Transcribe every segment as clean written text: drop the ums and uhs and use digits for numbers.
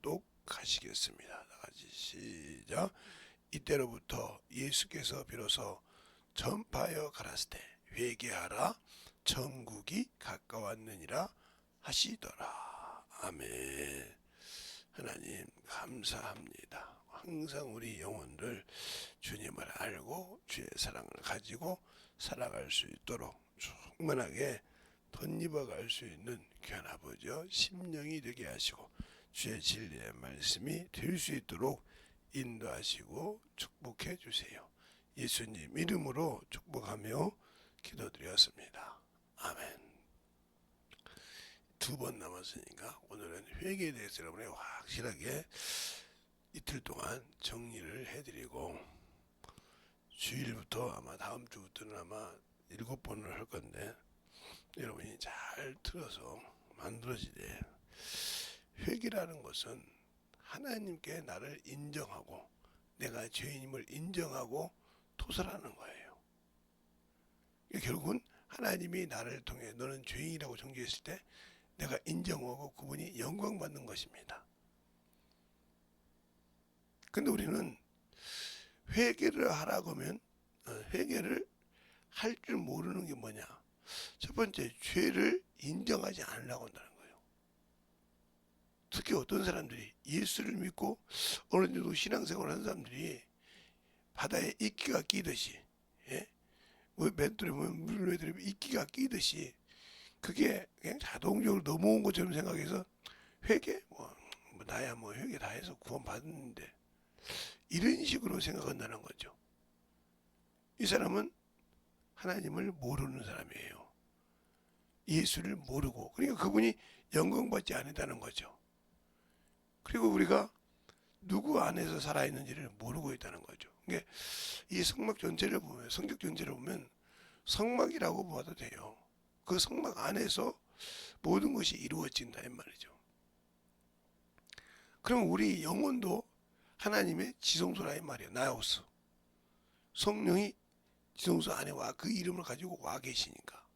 교독하시겠습니다. 다같이 시작. 이때로부터 예수께서 비로소 전파하여 가라사대 회개하라 천국이 가까웠느니라 하시더라. 아멘. 하나님 감사합니다. 항상 우리 영혼들 주님을 알고 주의 사랑을 가지고 살아갈 수 있도록 충만하게 덧입어갈 수 있는 귀한 아버지여 심령이 되게 하시고 주의 진리의 말씀이 될 수 있도록 인도하시고 축복해 주세요. 예수님 이름으로 축복하며 기도드렸습니다. 아멘. 2번 남았으니까 오늘은 회개에 대해서 여러분이 확실하게 이틀 동안 정리를 해드리고 주일부터 아마 다음 주부터는 아마 7번을 할 건데 여러분이 잘 들어서 만들어지되 회개라는 것은 하나님께 나를 인정하고 내가 죄인임을 인정하고 토설하는 거예요. 결국은 하나님이 나를 통해 너는 죄인이라고 정죄했을 때 내가 인정하고 그분이 영광받는 것입니다. 근데 우리는 회개를 하라고 하면 회개를 할 줄 모르는 게 뭐냐? 첫 번째, 죄를 인정하지 않으려고 한다는 거예요. 특히 어떤 사람들이 예수를 믿고 어느 정도 신앙생활을 하는 사람들이 바다에 이끼가 끼듯이, 멘토에 보면 물에 들으면 이끼가 끼듯이 그게 그냥 자동적으로 넘어온 것처럼 생각해서 회개? 나야 회개 다 해서 구원 받았는데 이런 식으로 생각한다는 거죠. 이 사람은 하나님을 모르는 사람이에요. 예수를 모르고 그러니까 그분이 영광받지 않는다는 거죠. 그리고 우리가 누구 안에서 살아있는지를 모르고 있다는 거죠. 그러니까 이 성막 전체를 보면 성격 전체를 보면 성막이라고 봐도 돼요. 그 성막 안에서 모든 것이 이루어진다 이 말이죠. 그럼 우리 영혼도 하나님의 지성소라 이 말이에요. 나오스. 성령이 지성소 안에 와 그 이름을 가지고 와 계시니까.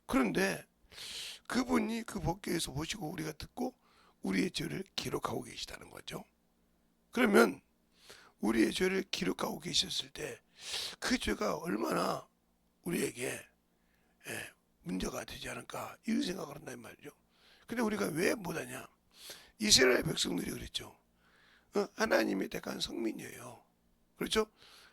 그런데 그분이 그 법궤에서 보시고 우리가 듣고 우리의 죄를 기록하고 계시다는 거죠. 그러면 우리의 죄를 기록하고 계셨을 때 그 죄가 얼마나 우리에게 문제가 되지 않을까 이런 생각을 한단 말이죠. 근데 우리가 왜 못하냐? 이스라엘 백성들이 그랬죠. 하나님이 택한 성민이에요. 그렇죠?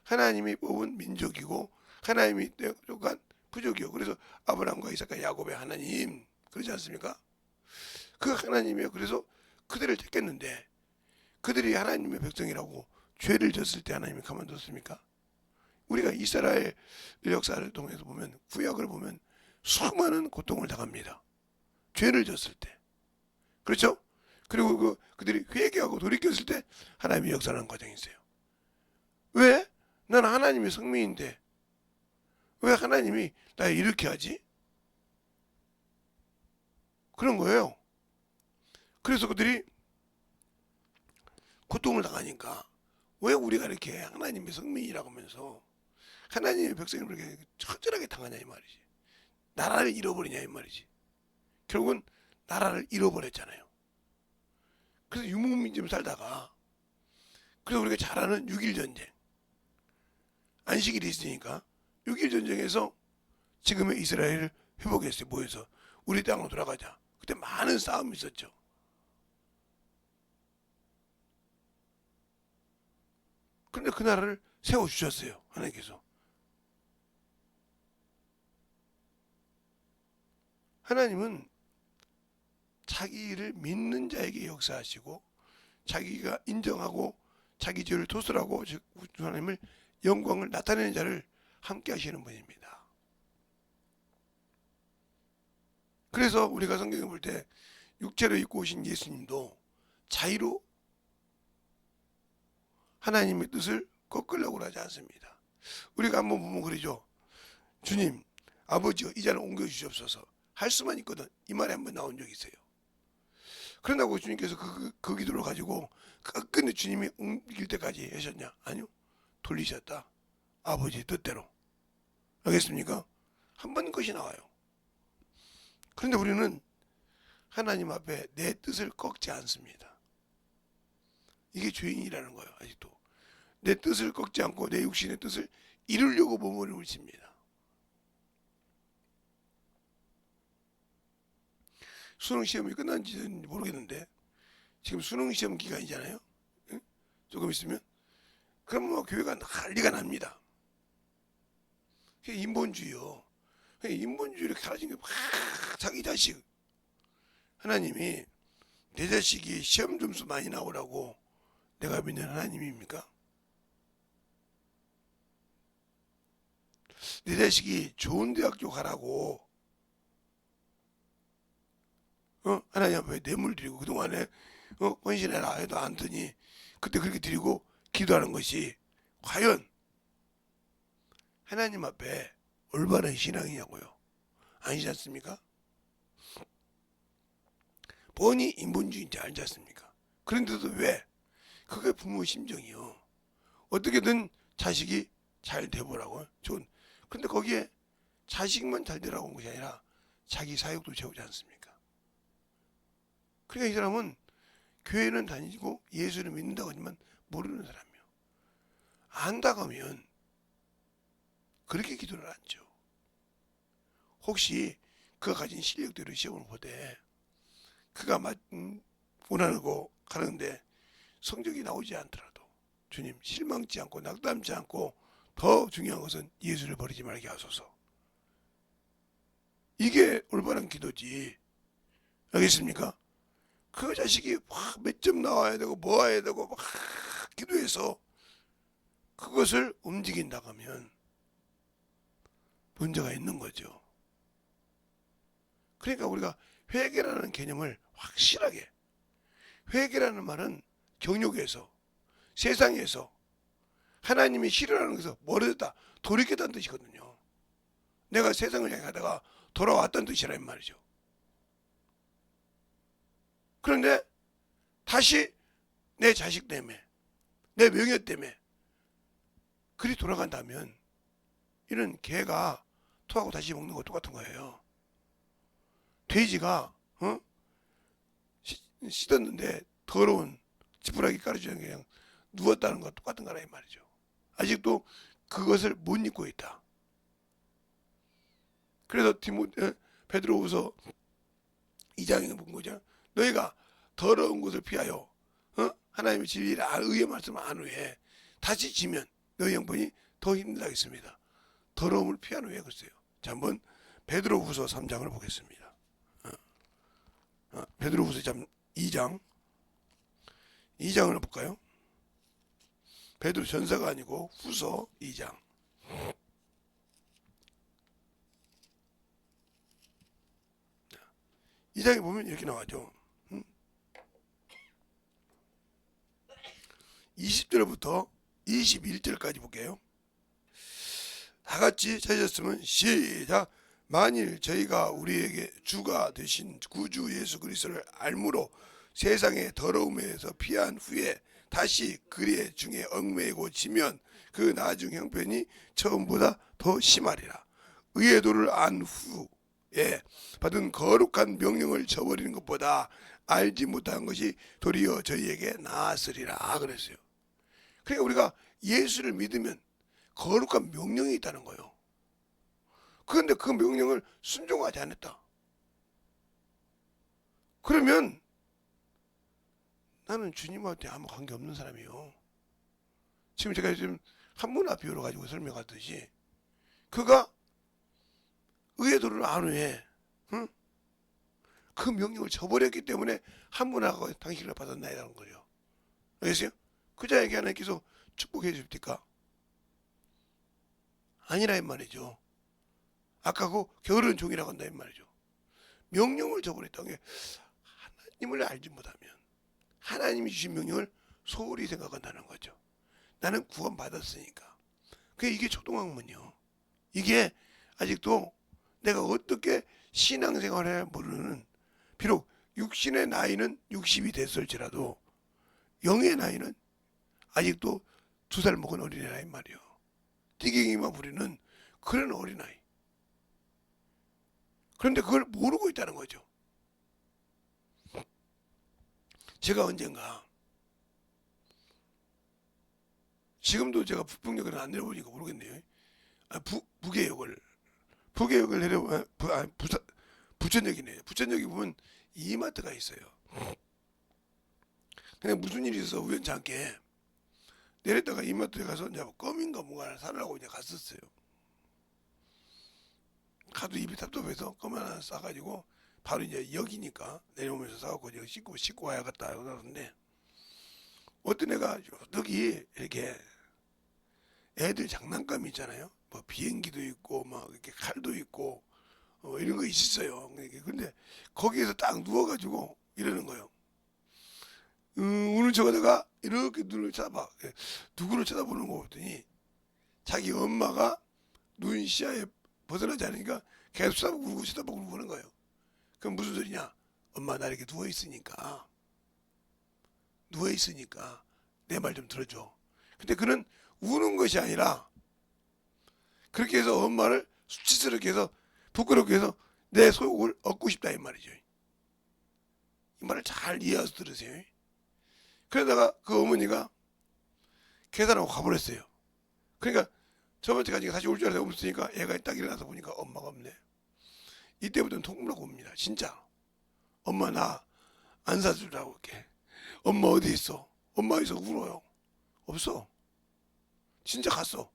하나님이 뽑은 민족이고 하나님이 택한 부족이요. 그래서 아브라함과 이삭과 야곱의 하나님 그러지 않습니까? 그 하나님이요. 그래서 그들을 택했는데 그들이 하나님의 백성이라고 죄를 졌을 때 하나님이 가만뒀습니까? 우리가 이스라엘 역사를 통해서 보면 구약을 보면 수많은 고통을 당합니다. 죄를 졌을 때. 그렇죠? 그리고 그들이 회개하고 돌이켰을 때 하나님이 역사하는 과정이 있어요. 왜? 나는 하나님의 성민인데 왜 하나님이 나 이렇게 하지? 그런 거예요. 그래서 그들이 고통을 당하니까 왜 우리가 이렇게 하나님의 성민이라고 하면서 하나님의 백성을 이렇게 처절하게 당하냐 이 말이지. 나라를 잃어버리냐 이 말이지. 결국은 나라를 잃어버렸잖아요. 그래서 유목민좀 살다가 그래서 우리가 잘 아는 6.1 전쟁 안식일이 있으니까 6.1 전쟁에서 지금의 이스라엘을 회복했어요. 모여서 우리 땅으로 돌아가자. 그때 많은 싸움이 있었죠. 그런데 그 나라를 세워주셨어요. 하나님께서. 하나님은 자기를 믿는 자에게 역사하시고 자기가 인정하고 자기 죄를 토설하고 하나님을 영광을 나타내는 자를 함께 하시는 분입니다. 그래서 우리가 성경을 볼 때 육체로 입고 오신 예수님도 자의로 하나님의 뜻을 꺾으려고 하지 않습니다. 우리가 한번 보면 그러죠. 주님, 아버지여 이 잔을 옮겨주시옵소서 할 수만 있거든. 이 말이 한번 나온 적이 있어요. 그런다고 주님께서 그 기도를 가지고 끝끝내 주님이 옮길 때까지 하셨냐? 아니요. 돌리셨다. 아버지 뜻대로. 알겠습니까? 한 번 것이 나와요. 그런데 우리는 하나님 앞에 내 뜻을 꺾지 않습니다. 이게 죄인이라는 거예요. 아직도 내 뜻을 꺾지 않고 내 육신의 뜻을 이루려고 몸부림을 칩니다. 수능 시험이 끝난지는 모르겠는데 지금 수능 시험 기간이잖아요. 응? 조금 있으면 그럼 뭐 교회가 난리가 납니다. 그게 인본주의요. 인본주의를 가르친 게 자기 자식 하나님이 내 자식이 시험 점수 많이 나오라고 내가 믿는 하나님입니까? 내 자식이 좋은 대학교 가라고 하나님 앞에 뇌물 드리고 그동안에 헌신해라 해도 안 드니 그때 그렇게 드리고 기도하는 것이 과연 하나님 앞에 올바른 신앙이냐고요. 아니지 않습니까? 뻔히 인본주의인지 알지 않습니까? 그런데도 왜? 그게 부모 심정이요. 어떻게든 자식이 잘 돼보라고. 좋은. 그런데 거기에 자식만 잘 되라고 온 것이 아니라 자기 사역도 채우지 않습니까? 그러니까 이 사람은 교회는 다니고 예수를 믿는다고 하지만 모르는 사람이요. 안다고 하면 그렇게 기도를 안죠. 혹시 그가 가진 실력대로 시험을 보되 그가 원하고 가는데 성적이 나오지 않더라도 주님 실망치 않고 낙담치 않고 더 중요한 것은 예수를 버리지 말게 하소서. 이게 올바른 기도지. 알겠습니까? 그 자식이 몇 점 나와야 되고 뭐 해야 되고 막 기도해서 그것을 움직인다고 하면 문제가 있는 거죠. 그러니까 우리가 회개라는 개념을 확실하게, 회개라는 말은 경욕에서 세상에서 하나님이 싫어하는 것에서 멀어졌다 돌이켰다는 뜻이거든요. 내가 세상을 향하다가 돌아왔다는 뜻이란 말이죠. 그런데 다시 내 자식 때문에 내 명예 때문에 그리 돌아간다면 이런 개가 토하고 다시 먹는 거 똑같은 거예요. 돼지가 씻었는데 더러운 지푸라기 깔아주는 그냥 누웠다는 거 똑같은 거라 이 말이죠. 아직도 그것을 못 잊고 있다. 그래서 베드로후서 2장에 본 거죠. 너희가 더러운 것을 피하여 하나님의 진리를 의의 말씀을 안 후에 다시 지면 너희 형편이 더 힘들겠습니다. 더러움을 피한 후에 글쎄요. 자, 한번 베드로후서 3장을 보겠습니다. 베드로후서 2장을 볼까요? 베드로 전서가 아니고 후서 2장. 2장에 보면 이렇게 나와죠. 20절부터 21절까지 볼게요. 다 같이 찾으셨으면 시작. 만일 저희가 우리에게 주가 되신 구주 예수 그리스도를 알므로 세상의 더러움에서 피한 후에 다시 그의 중에 얽매이고 지면 그 나중 형편이 처음보다 더 심하리라. 의의 도를 안 후에 받은 거룩한 명령을 저버리는 것보다 알지 못한 것이 도리어 저희에게 나았으리라 그랬어요. 그러니까 우리가 예수를 믿으면 거룩한 명령이 있다는 거예요. 그런데 그 명령을 순종하지 않았다. 그러면 나는 주님한테 아무 관계 없는 사람이요. 지금 제가 지금 한문화 비유로 가지고 설명하듯이 그가 의의 도를 안 후에 그 명령을 저버렸기 때문에 한문화가 당신을 받았나이라는 거죠. 알겠어요? 그 자에게 하나님께서 축복해 줍니까? 아니라 이 말이죠. 아까 그 게으른 종이라고 한다 이 말이죠. 명령을 저버렸다는 게 하나님을 알지 못하면 하나님이 주신 명령을 소홀히 생각한다는 거죠. 나는 구원 받았으니까. 이게 초등학문이요. 이게 아직도 내가 어떻게 신앙생활을 모르는, 비록 육신의 나이는 60이 됐을지라도 영의 나이는 아직도 2살 먹은 어린애라는 말이요. 띠갱이만 부리는 그런 어린아이. 그런데 그걸 모르고 있다는 거죠. 제가 언젠가 지금도 제가 북풍역을 안 내려보니까 모르겠네요. 부계역을 내려보면 부천역이네요. 부천역에 보면 이마트가 있어요. 근데 무슨 일이 있어서 우연찮게 내렸다가 이마트에 가서 이제 껌인가 뭔가 사려고 이제 갔었어요. 가도 입이 답답해서 껌 하나 싸가지고 바로 이제 역이니까 내려오면서 싸갖고 이제 씻고 와야겠다 그러는데 어떤 애가 여기 이렇게 애들 장난감 있잖아요. 뭐 비행기도 있고 막 이렇게 칼도 있고 이런 거 있었어요. 근데 거기에서 딱 누워가지고 이러는 거예요. 오늘 저거다가 이렇게 눈을 쳐다봐. 누구를 쳐다보는 거 보더니 자기 엄마가 눈 시야에 벗어나지 않으니까 계속 쳐다보고 그러는 거예요. 그럼 무슨 소리냐? 엄마 나 이렇게 누워있으니까 내 말 좀 들어줘. 근데 그는 우는 것이 아니라 그렇게 해서 엄마를 수치스럽게 해서 부끄럽게 해서 내 속을 얻고 싶다 이 말이죠. 이 말을 잘 이해해서 들으세요. 그러다가 그 어머니가 계산하고 가버렸어요. 그러니까 저번째까지 다시 올 줄 알았는데 없으니까 애가 딱 일어나서 보니까 엄마가 없네. 이때부터는 통보라고 옵니다. 진짜. 엄마 나 안 사주라고 이렇게. 엄마 어디 있어? 엄마 어디서 울어요. 없어. 진짜 갔어.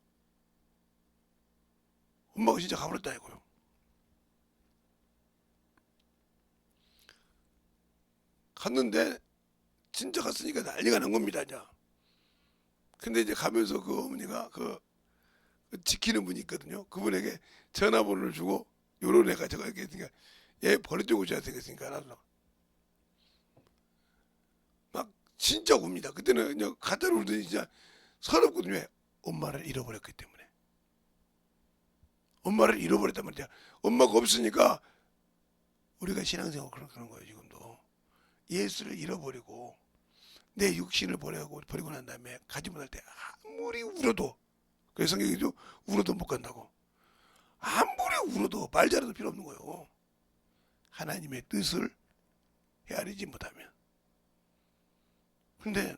엄마가 진짜 가버렸다니까요. 갔는데 진짜 갔으니까 난리가 난 겁니다. 이제. 근데 이제 가면서 그 어머니가 그 지키는 분이 있거든요. 그분에게 전화번호를 주고 요런 애가 저거 이렇게 했으니까 얘 버려주고 줘야 되겠으니까 나도 막 진짜 웁니다. 그때는 그냥 가짜로 울더니 진짜 서럽거든요. 왜? 엄마를 잃어버렸기 때문에. 엄마를 잃어버렸단 말이야. 엄마가 없으니까 우리가 신앙생활 그런 거예요. 지금도 예수를 잃어버리고 내 육신을 버리고 난 다음에 가지 못할 때 아무리 울어도 그래서 성경이죠. 울어도 못 간다고. 아무리 울어도 말자라도 필요 없는 거예요. 하나님의 뜻을 헤아리지 못하면. 근데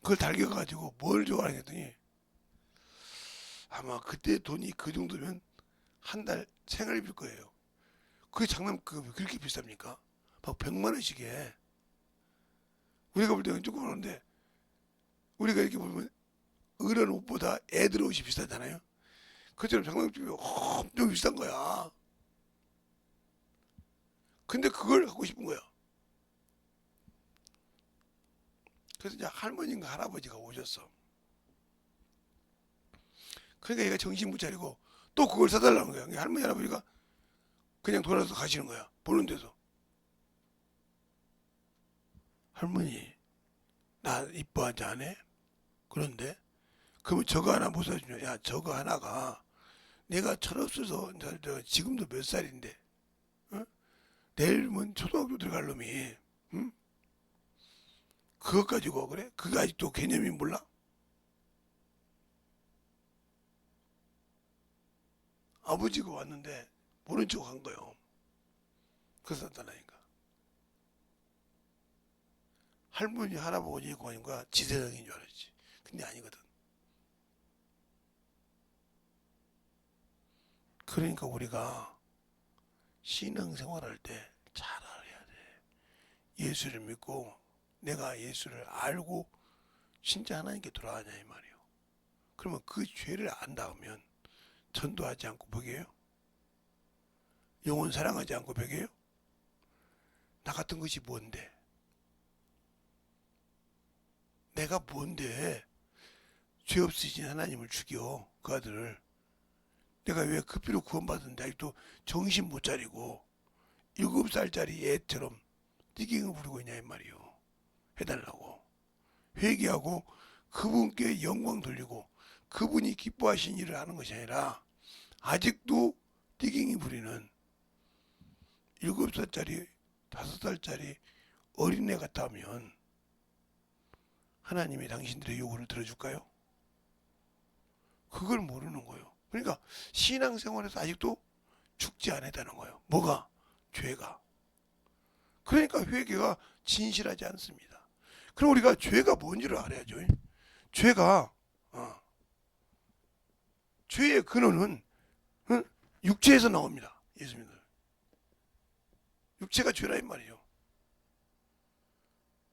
그걸 달겨가지고 뭘 좋아하냐 했더니 아마 그때 돈이 그 정도면 한 달 생활비일 거예요. 그게 장난감이 그렇게 비쌉니까? 막 100만 원씩에. 우리가 볼 때는 조금 하는데 우리가 이렇게 보면 어른 옷보다 애들 옷이 비싸잖아요. 그처럼 장난감이 엄청 비싼 거야. 근데 그걸 갖고 싶은 거야. 그래서 이제 할머니인가 할아버지가 오셨어. 그러니까 얘가 정신 못 차리고 또 그걸 사달라는 거야. 할머니 할아버지가 그냥 돌아서 가시는 거야. 보는 데서. 할머니 나 이뻐하지 않아? 그런데 그러면 저거 하나 못 사주냐? 야 저거 하나가 내가 철없어서 지금도 몇 살인데 어? 내일은 초등학교 들어갈 놈이 응? 그것 가지고 그래? 그게 아직도 개념이 몰라? 아버지가 왔는데 모른 척 한 거요. 그래서 나타나니까 할머니 할아버지 고인과 지세상인 줄 알았지. 근데 아니거든. 그러니까 우리가 신앙생활할 때 잘 알아야 돼. 예수를 믿고 내가 예수를 알고 진짜 하나님께 돌아가냐 이 말이에요. 그러면 그 죄를 안 닿으면 전도하지 않고 벽이에요? 영혼 사랑하지 않고 벽이에요? 나 같은 것이 뭔데? 내가 뭔데 죄 없으신 하나님을 죽여 그 아들을. 내가 왜 그 피로 구원받았는데 아직도 정신 못 차리고 7살짜리 애처럼 띠깅을 부리고 있냐 이 말이요. 해달라고 회개하고 그분께 영광 돌리고 그분이 기뻐하신 일을 하는 것이 아니라 아직도 띠깅이 부리는 7살짜리 5살짜리 어린애 같다면 하나님이 당신들의 요구를 들어줄까요? 그걸 모르는 거예요. 그러니까 신앙생활에서 아직도 죽지 않았다는 거예요. 뭐가? 죄가. 그러니까 회개가 진실하지 않습니다. 그럼 우리가 죄가 뭔지를 알아야죠. 죄가 죄의 근원은 육체에서 나옵니다. 예수님들. 육체가 죄라 이 말이죠.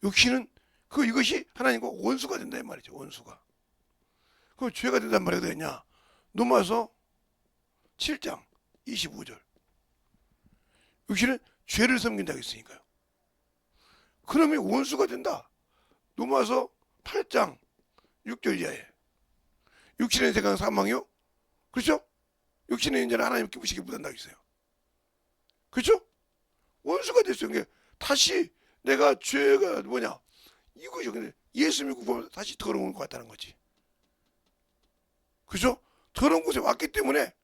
육신은 이것이 하나님과 원수가 된다 이 말이죠. 원수가. 그럼 죄가 된단 말이 어디 냐 로마서 7장 25절. 육신은 죄를 섬긴다고 했으니까요. 그러면 원수가 된다. 로마서 8장 6절 이하에. 육신의 생각은 사망이요. 그렇죠? 육신의 인자는 하나님 기쁘시게 못한다고 했어요. 그렇죠? 원수가 됐어요. 그게 다시 내가 죄가 뭐냐? 이거죠. 근데 예수 믿고 보면 다시 더러운 것 같다는 거지. 그죠? 더러운 곳에 왔기 때문에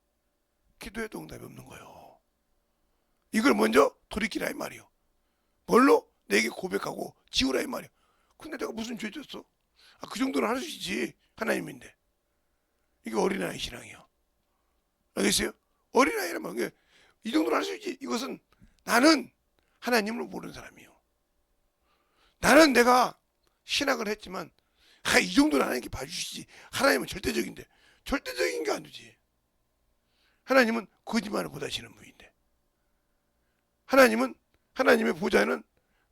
기도해도 응답이 없는 거예요. 이걸 먼저 돌이키라 이 말이요. 뭘로? 내게 고백하고 지우라 이 말이요. 근데 내가 무슨 죄 졌어? 그 정도는 할 수 있지. 하나님인데. 이게 어린아이 신앙이요. 알겠어요? 어린아이란 게 이 정도는 할 수 있지. 이것은 나는 하나님을 모르는 사람이에요. 나는 내가 신학을 했지만 이 정도는 하나님께 봐주시지. 하나님은 절대적인데. 절대적인 게 안 되지. 하나님은 거짓말을 못하시는 분인데. 하나님의 보좌에는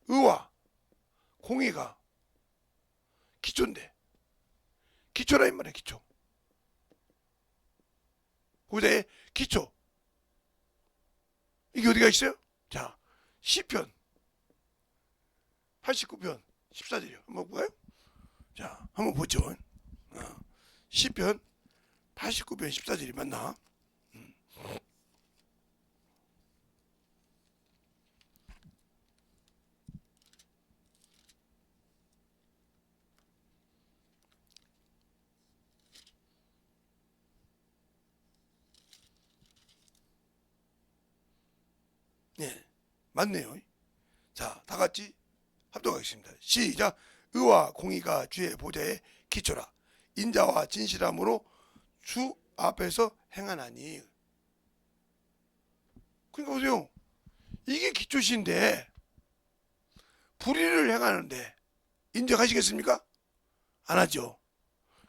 의와 공의가 기초인데. 기초라 이 말이야. 기초. 보좌의 기초. 이게 어디가 있어요? 자, 시편 89편 14절이요. 한번 볼까요? 자, 한번 보죠. 시편 89편 14절이 맞나? 네, 맞네요. 자, 다 같이 합독하겠습니다. 시작. 의와 공의가 주의 보좌의 기초라. 인자와 진실함으로 주 앞에서 행하나니. 그러니까 보세요. 이게 기초신데 불의를 행하는데 인정하시겠습니까? 안 하죠.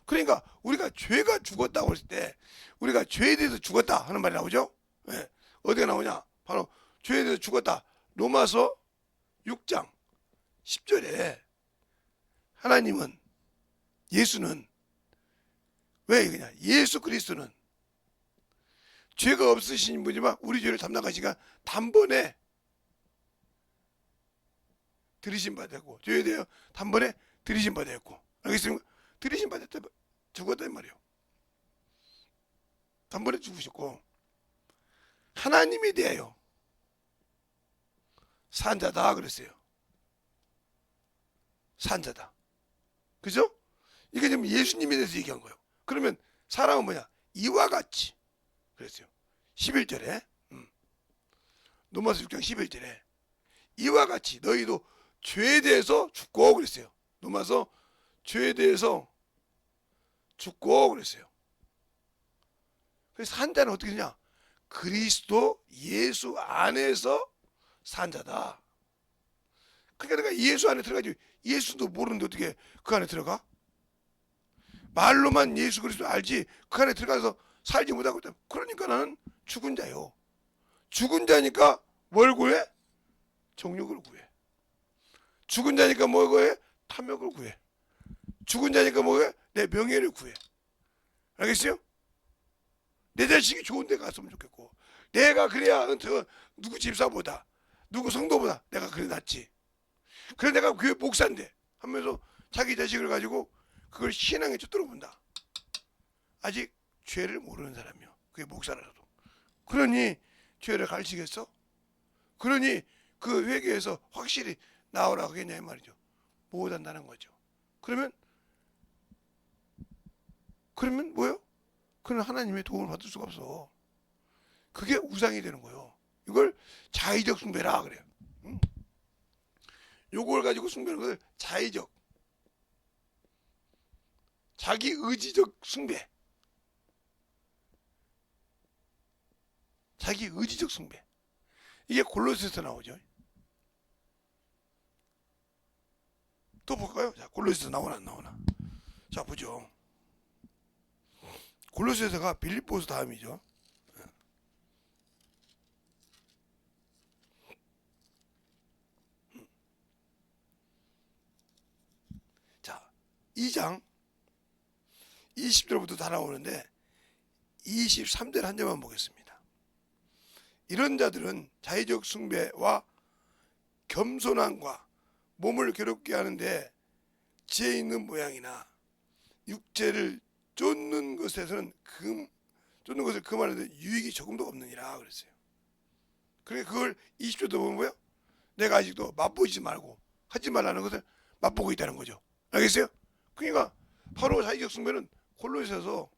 그러니까 우리가 죄가 죽었다고 했을 때 우리가 죄에 대해서 죽었다 하는 말이 나오죠. 네. 어디가 나오냐? 바로 죄에 대해서 죽었다. 로마서 6장 10절에 하나님은 예수는 왜 그냥 예수 그리스도는 죄가 없으신 분이지만 우리 죄를 담당하시니까 단번에 들이신 바 되고 죄에 대해 단번에 들이신 바 되었고 알겠습니까? 들이신 바 됐다 죽었단 말이에요. 단번에 죽으셨고 하나님에 대하여 산자다 그랬어요. 산자다. 그죠? 이게 지금 예수님에 대해서 얘기한 거예요. 그러면 사람은 뭐냐? 이와 같이 그랬어요. 11절에 로마서 6장 11절에 이와 같이 너희도 죄에 대해서 죽고 그랬어요. 로마서 죄에 대해서 죽고 그랬어요. 그래서 산자는 어떻게 되냐? 그리스도 예수 안에서 산자다. 그러니까 내가 예수 안에 들어가지 예수도 모르는데 어떻게 그 안에 들어가? 말로만 예수 그리스도 알지 그 안에 들어가서 살지 못하고 있다. 그러니까 나는 죽은 자요. 죽은 자니까 뭘 구해? 정욕을 구해. 죽은 자니까 뭘 구해? 탐욕을 구해. 죽은 자니까 뭐 구해? 내 명예를 구해. 알겠어요? 내 자식이 좋은 데 갔으면 좋겠고 내가 그래야 누구 집사보다 누구 성도보다 내가 그래 낫지. 그래 내가 교회 목사인데 하면서 자기 자식을 가지고 그걸 신앙에 쫓도록 본다. 아직 죄를 모르는 사람이요. 그게 목사라도. 그러니 죄를 가르치겠어? 그러니 그 회개에서 확실히 나오라고 하겠냐 이 말이죠. 못한다는 거죠. 그러면 뭐예요? 그는 하나님의 도움을 받을 수가 없어. 그게 우상이 되는 거예요. 이걸 자의적 숭배라 그래요. 요걸 가지고 숭배하는 것을 자의적, 자기 의지적 숭배. 자기 의지적 숭배. 이게 골로새서 나오죠. 또 볼까요? 자, 골로새서 나오나 안 나오나. 자, 보죠. 골로새서가 빌립보서 다음이죠. 자, 2장 20절부터 다 나오는데 23절 한 절만 보겠습니다. 이런 자들은 자의적 숭배와 겸손함과 몸을 괴롭게 하는데 지혜 있는 모양이나 육체를 쫓는 것에서는 쫓는 것을 금하는데 유익이 조금도 없느니라 그랬어요. 그러니까 그걸 20절도 보면 뭐예요? 내가 아직도 맛보지 말고 하지 말라는 것을 맛보고 있다는 거죠. 알겠어요? 그러니까 바로 자의적 숭배는 골로새서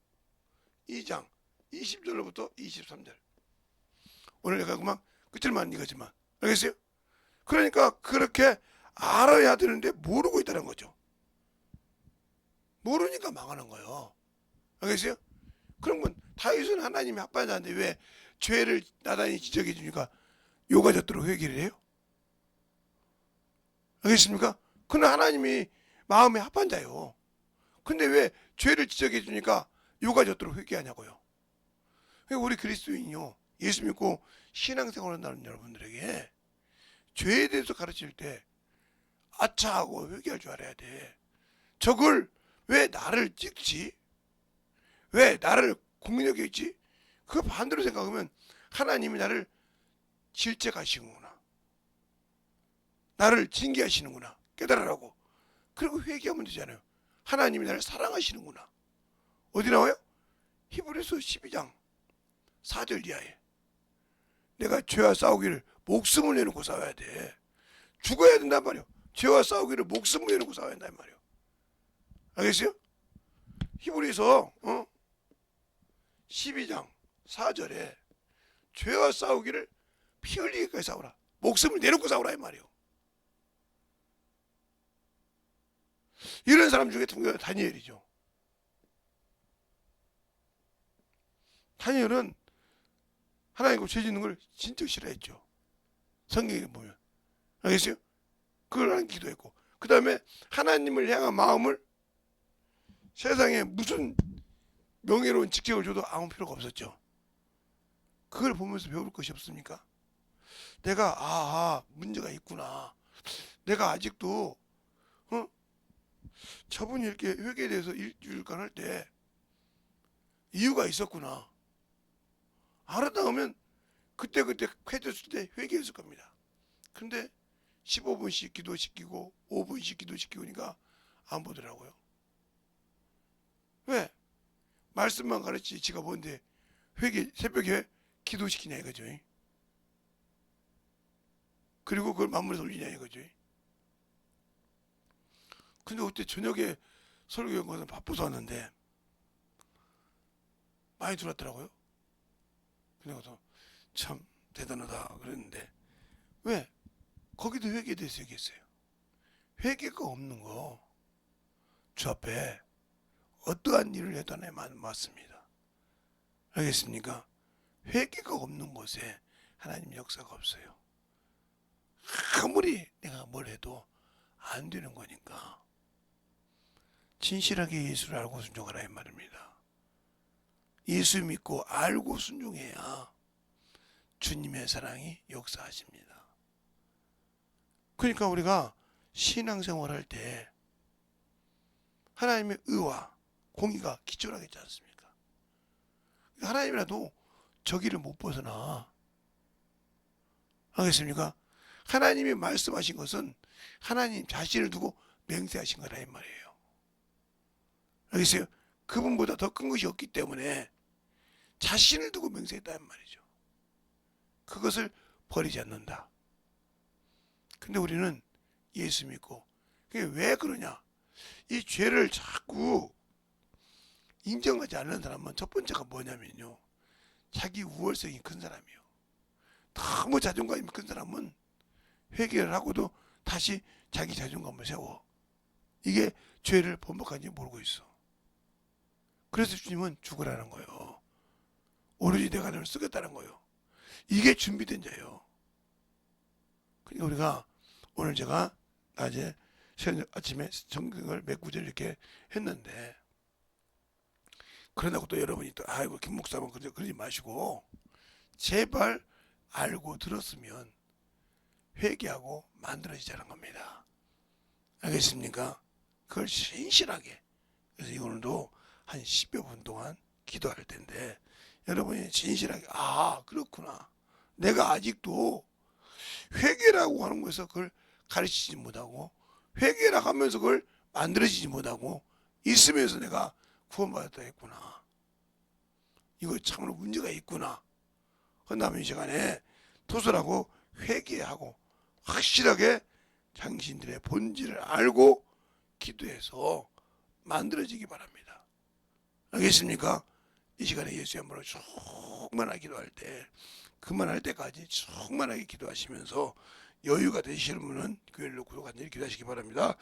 2장 20절로부터 23절. 오늘 내가 그만 끝절만 읽었지만 알겠어요? 그러니까 그렇게 알아야 되는데 모르고 있다는 거죠. 모르니까 망하는 거예요. 알겠어요? 그런 건 다윗은 하나님이 합반자인데 왜 죄를 나단히 지적해 주니까 요가졌도록 회개를 해요? 알겠습니까? 그는 하나님이 마음의 합반자예요. 근데 왜 죄를 지적해 주니까 요가졌도록 회개하냐고요? 우리 그리스도인이요, 예수 믿고 신앙생활 한다는 여러분들에게 죄에 대해서 가르칠 때 아차하고 회개할 줄 알아야 돼. 저걸 왜 나를 찍지? 왜 나를 공격해 있지? 그거 반대로 생각하면 하나님이 나를 질책하시는구나, 나를 징계하시는구나 깨달으라고. 그리고 회개하면 되잖아요. 하나님이 나를 사랑하시는구나. 어디 나와요? 히브리서 12장 4절 이하에 내가 죄와 싸우기를 목숨을 내놓고 싸워야 돼. 죽어야 된단 말이요. 죄와 싸우기를 목숨을 내놓고 싸워야 된단 말이요. 알겠어요? 히브리서 12장 4절에 죄와 싸우기를 피 흘리기까지 싸우라. 목숨을 내놓고 싸우라 이 말이요. 이런 사람 중에 통계가 다니엘이죠. 다니엘은 하나님과 죄 짓는 걸 진짜 싫어했죠. 성경에 보면. 알겠어요? 그걸 하는 기도했고, 그 다음에 하나님을 향한 마음을 세상에 무슨 명예로운 직책을 줘도 아무 필요가 없었죠. 그걸 보면서 배울 것이 없습니까? 내가 문제가 있구나. 내가 아직도 저분이 이렇게 회개에 대해서 일주일간 할 때 이유가 있었구나. 알았다 하면 그때 회개했을 때 회개했을 겁니다. 근데 15분씩 기도시키고 5분씩 기도시키니까 안 보더라고요. 왜? 말씀만 가르치지 지가 뭔데 회개 새벽에 기도시키냐 이거죠. 그리고 그걸 마무리해서 올리냐 이거죠. 근데 그때 저녁에 설교 연구는 바빠서 왔는데 많이 들어왔더라고요. 그래서 참 대단하다 그랬는데, 왜? 거기도 회개에 대해서 얘기했어요. 회개가 없는 거 주 앞에 어떠한 일을 해도 하나님 맞습니다. 알겠습니까? 회개가 없는 곳에 하나님 역사가 없어요. 아무리 내가 뭘 해도 안 되는 거니까 진실하게 예수를 알고 순종하라 이 말입니다. 예수 믿고 알고 순종해야 주님의 사랑이 역사하십니다. 그러니까 우리가 신앙생활 할 때 하나님의 의와 공의가 기초라겠지 않습니까? 하나님이라도 저기를 못 벗어나. 알겠습니까? 하나님이 말씀하신 것은 하나님 자신을 두고 맹세하신 거라 이 말이에요. 알겠어요? 그분보다 더 큰 것이 없기 때문에 자신을 두고 맹세했다는 말이죠. 그것을 버리지 않는다. 근데 우리는 예수 믿고, 그게 왜 그러냐? 이 죄를 자꾸 인정하지 않는 사람은 첫 번째가 뭐냐면요, 자기 우월성이 큰 사람이요. 너무 자존감이 큰 사람은 회개를 하고도 다시 자기 자존감을 세워. 이게 죄를 번복한지 모르고 있어. 그래서 주님은 죽으라는 거예요. 오로지 내가 너를 쓰겠다는 거예요. 이게 준비된 자예요. 그러니까 우리가 오늘 제가 낮에 새벽 아침에 성경을 몇 구절 이렇게 했는데, 그러다고 또 여러분이 또 아이고 김 목사만 그러지 마시고 제발 알고 들었으면 회개하고 만들어지자는 겁니다. 알겠습니까? 그걸 신실하게. 그래서 오늘도 한 10여 분 동안 기도할 텐데 여러분이 진실하게 그렇구나. 내가 아직도 회개라고 하는 것에서 그걸 가르치지 못하고 회개라 하면서 그걸 만들어지지 못하고 있으면서 내가 구원받았다 했구나. 이거 참으로 문제가 있구나. 그 다음에 이 시간에 토설하고 회개하고 확실하게 당신들의 본질을 알고 기도해서 만들어지기 바랍니다. 알겠습니까? 이 시간에 예수의 한번로 충만하게 기도할 때 그만할 때까지 충만하게 기도하시면서 여유가 되시는 분은 교회를 구독 간절히 기도하시기 바랍니다.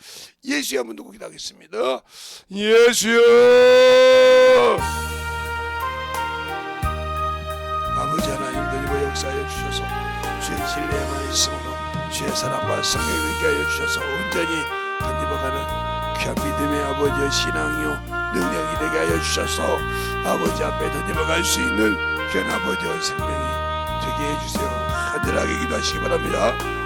예수의 한번 듣고 기도하겠습니다. 예수여, 아버지 하나님 되리고 역사하여 주셔서 주의 진리의 말씀으로 주의 사랑과 성령을 있게 하여 주셔서 온전히 던집어가는 귀한 믿음의 아버지의 신앙이요 능력이 되게 하여 주셔서 아버지 앞에 던집어갈 수 있는 귀한 아버지의 생명이 되게 해주세요. 간절하게 기도하시기 바랍니다.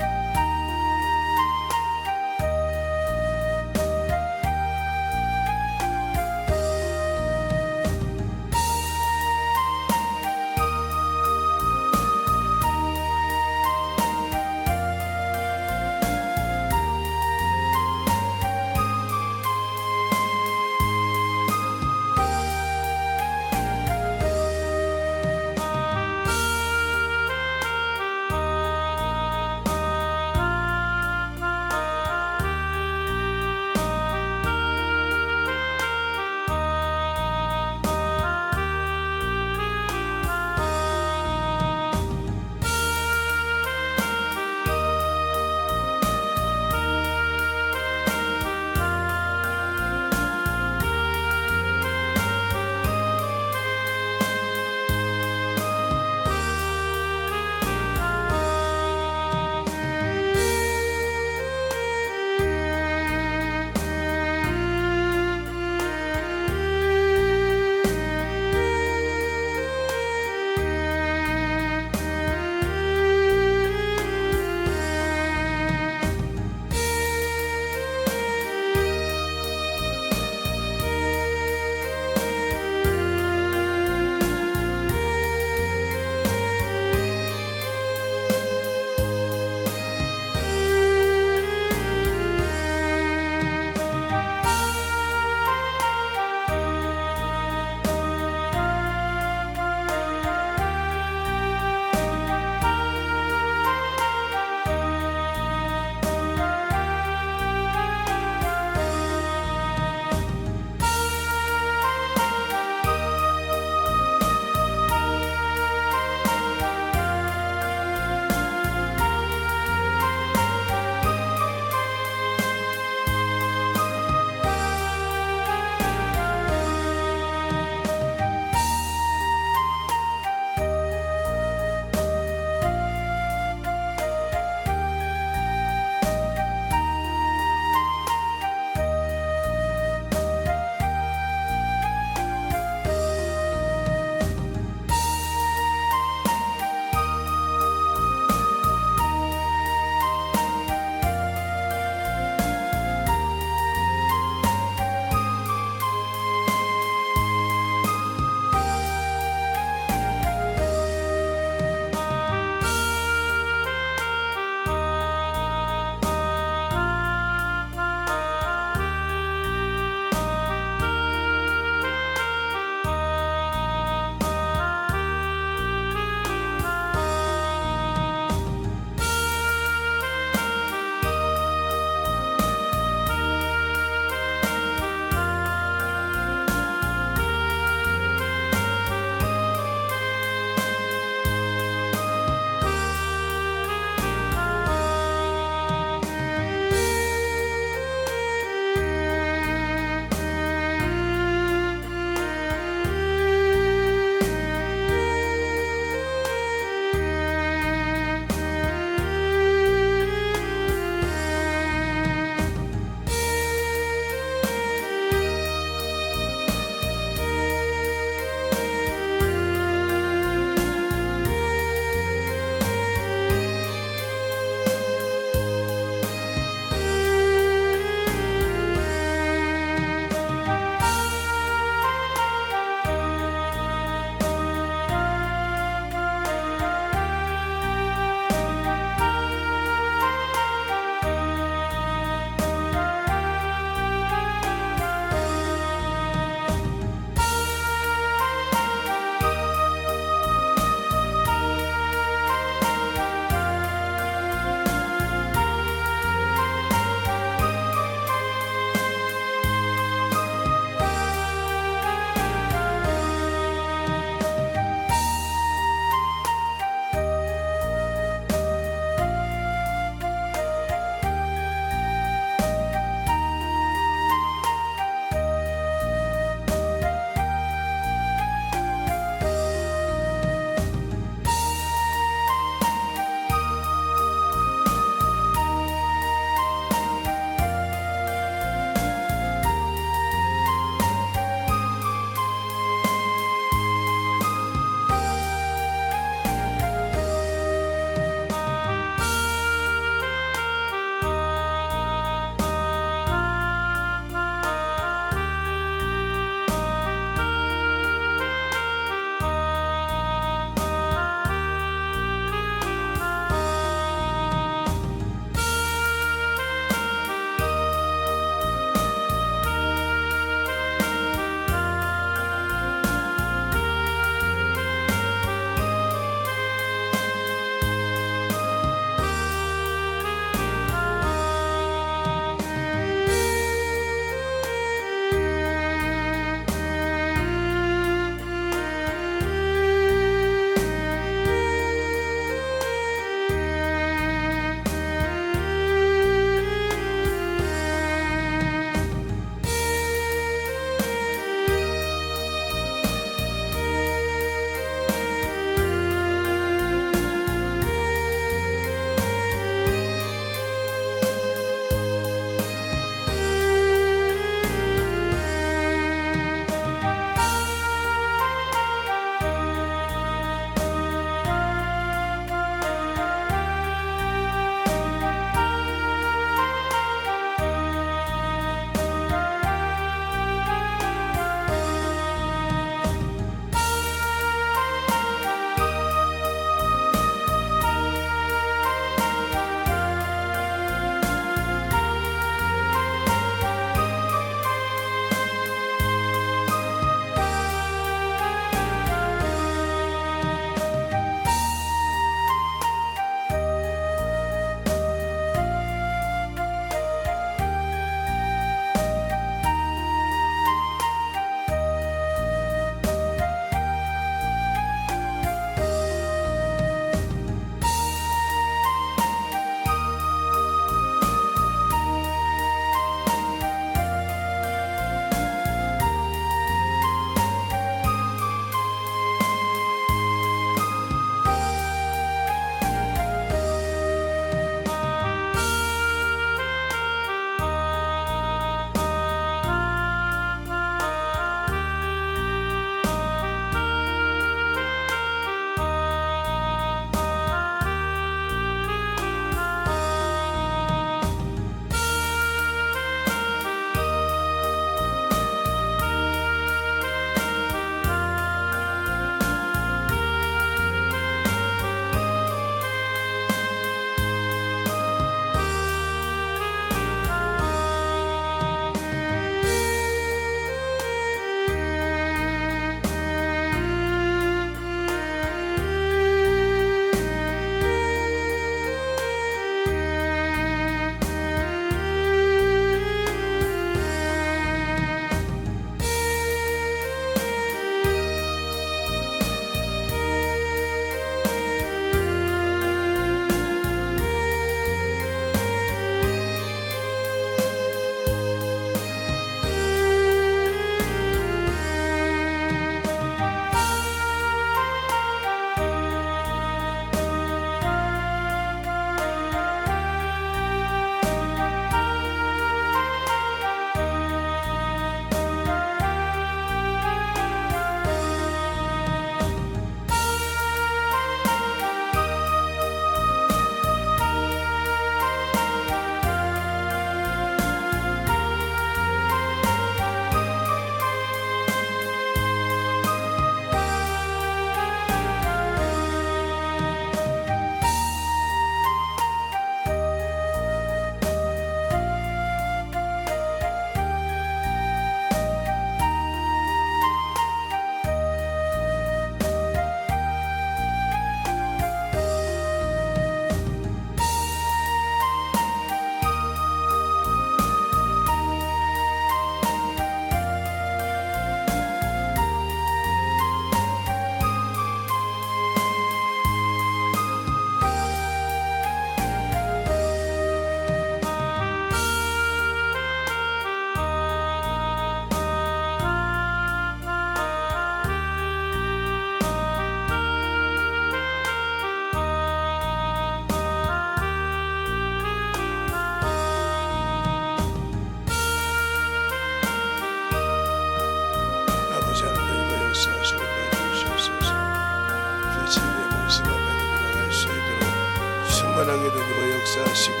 충만하게 되니고 역사하시고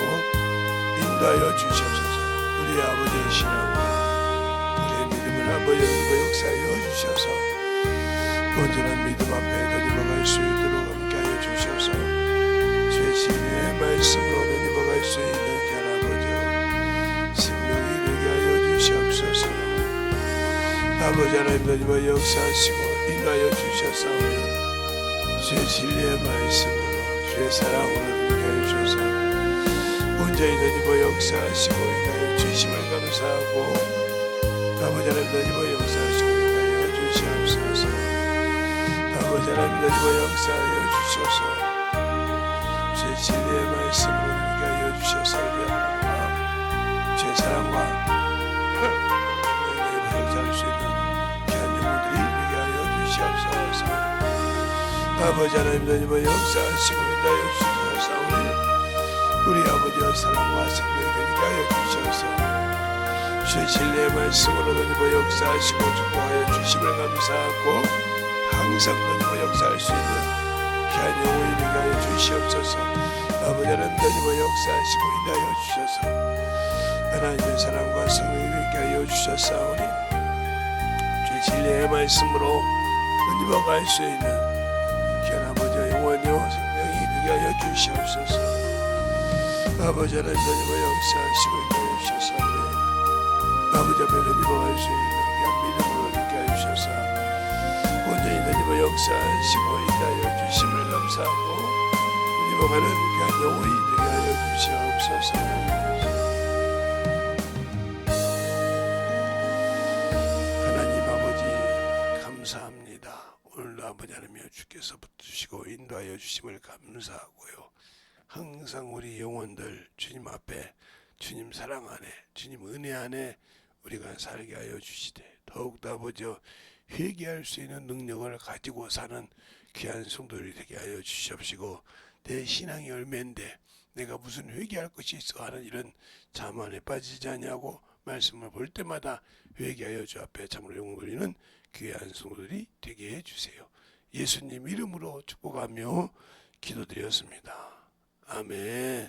인도하여 주시옵소서. 우리 아버지의 신앙과 우리의 믿음을 아버지 되니고 역사하여 주셔서 온전한 믿음 앞에 되니고 갈 수 있도록 함께하여 주셔서 주의 진리의 말씀으로 되니고 갈 수 있는 아버지 생명이 되게 하여 주시옵소서. 아버지 하나님 되니고 역사하시고 인도하여 주셨사오니 주의 진리의 말씀으로 주의 사랑으로 되게 하여 주셔서 온전히 되니고 역사하시고 인도하여 주심을 감사하고 아버지 하나님 되니고 역사하시고 인도하여 주시옵소서. 아버지 하나님 되니고 역사하여 주셔서 주의 진리의 말씀으로 되게 하여 주셔서 주의 사랑과 역사할 수 있는 귀한 영혼들이 되게 하여 주시옵소서. 아버지 하나님 되니고 역사하시고 인도하여 주셔서 우리 아버지의 사랑과 생명이 되게 하여 주셔서 주의 진리의 말씀으로 되니고 역사하시고 축복하여 주심을 감사하고 항상 되니고 역사할 수 있는 귀한 영혼이 되게 하여 주시옵소서. 아버지 하나님 되니고 역사하시고 인도하여 주셔서 하나님의 사랑과 생명이 되게 하여 주셨사오니 주의 진리의 말씀으로 되니고 갈 수 있는 귀한 아버지의 영원히요 생명이 되게 하여 주시옵소서. 아버지 하나님 되니고 역사하시고 인도하여 주셔서 아버지 앞에 되니고 갈 수 있는 귀한 믿음으로 되게 하여 주셔서 온전히 되니고 역사하시고 인도하여 주심을 감사하고 되니고 가는 귀한 영혼이 되게 하여 주시옵소서. 감사합니다. 오늘도 아버지 하나님이여 주께서 붙드시고 인도하여 주심을 감사하고요. 항상 우리 영혼들 주님 앞에 주님 사랑 안에 주님 은혜 안에 우리가 살게 하여 주시되 더욱더 아버지여 회개할 수 있는 능력을 가지고 사는 귀한 성도들이 되게 하여 주시옵시고 내 신앙이 열매인데 내가 무슨 회개할 것이 있어 하는 이런 자만에 빠지지 아니하고 말씀을 볼 때마다 회개하여 주 앞에 참으로 영광 돌리는 귀한 성도들이 되게 해주세요. 예수님 이름으로 축복하며 기도드렸습니다. 아멘.